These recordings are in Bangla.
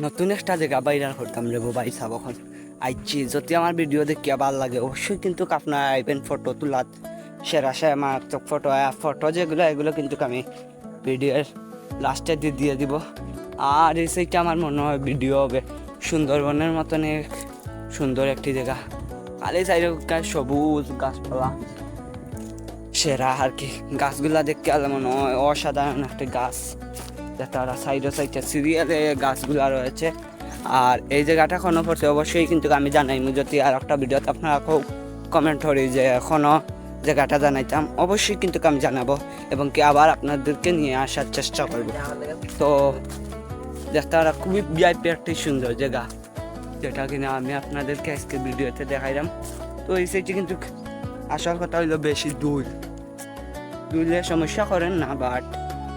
নতুন একটা জায়গা বাইরার করতাম রে ভাই সাব এখন আইছি। যদি আমার ভিডিও দেখিয়া ভাল লাগে অবশ্যই কিন্তু আপনার আইবেন ফটো তোলাত সেরা সে মারাত্মক ফটো ফটো যেগুলো এগুলো কিন্তু আমি ভিডিওর লাস্টে দিয়ে দিব। আর এই সাইডটা আমার মনে হয় ভিডিও হবে সুন্দরবনের মতন সুন্দর একটি জায়গা। আর এই সাইডে সবুজ গাছপালা সেরা আর কি। গাছগুলা দেখতে আলে মনে হয় অসাধারণ একটা গাছ। তারা সাইডে সাইডে সিরিয়ালে গাছগুলা রয়েছে। আর এই জায়গাটা এখনও পড়ছে অবশ্যই কিন্তু আমি জানাই যদি আর একটা ভিডিওতে আপনারা খুব কমেন্ট করি যে এখনও জায়গাটা জানাইতাম অবশ্যই কিন্তু আমি জানাবো এবং কি আবার আপনাদেরকে নিয়ে আসার চেষ্টা করব। তো দেখতে পারা খুবই ভিআইপি একটি সুন্দর জায়গা যেটা কিনা আমি আপনাদেরকে আজকে ভিডিওতে দেখাইলাম। তো এই সাইডে কিন্তু আসল কথা হইলো বেশি দুইলে সমস্যা করেন না, বাট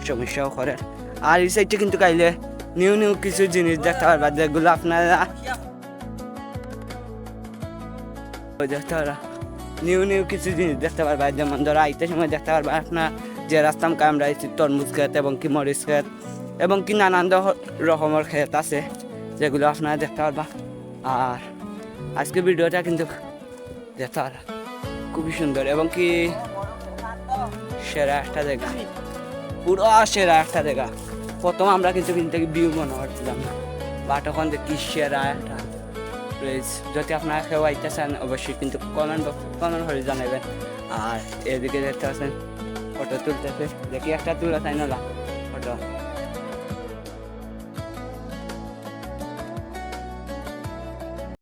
সমস্যাও করেন। আর এই সাইডে কিন্তু কাইলে নিউ কিছু জিনিস দেখতে পারবা যেগুলো আপনারা দেখতে পারবা নিউ কিছু জিনিস দেখতে পারবা। যেমন ধরো আইতে সময় দেখতে পারবা আপনার যে রাস্তা আমরা আইছি তরমুজ ক্ষেত এবং কি মরিচ ক্ষেত এবং কি নানান রকমের ক্ষেত আছে যেগুলো আপনারা দেখতে পারবা। আর আজকে ভিডিওটা কিন্তু দেখতে পারবা খুবই সুন্দর এবং কি সেরা একটা জায়গা, পুরো সেরা একটা জায়গা। প্রথম আমরা কিন্তু ভিউ মনে করছিলাম না, বাট এখন দেখি সেরা একটা প্লেস। যদি আপনারা কেউ আইতে চান অবশ্যই কিন্তু কমেন্ট করে জানাবেন। আর এদিকে দেখতে পাচ্ছেন ফটো তুলতেছে, দেখি একটা তুলে তাই না ফটো।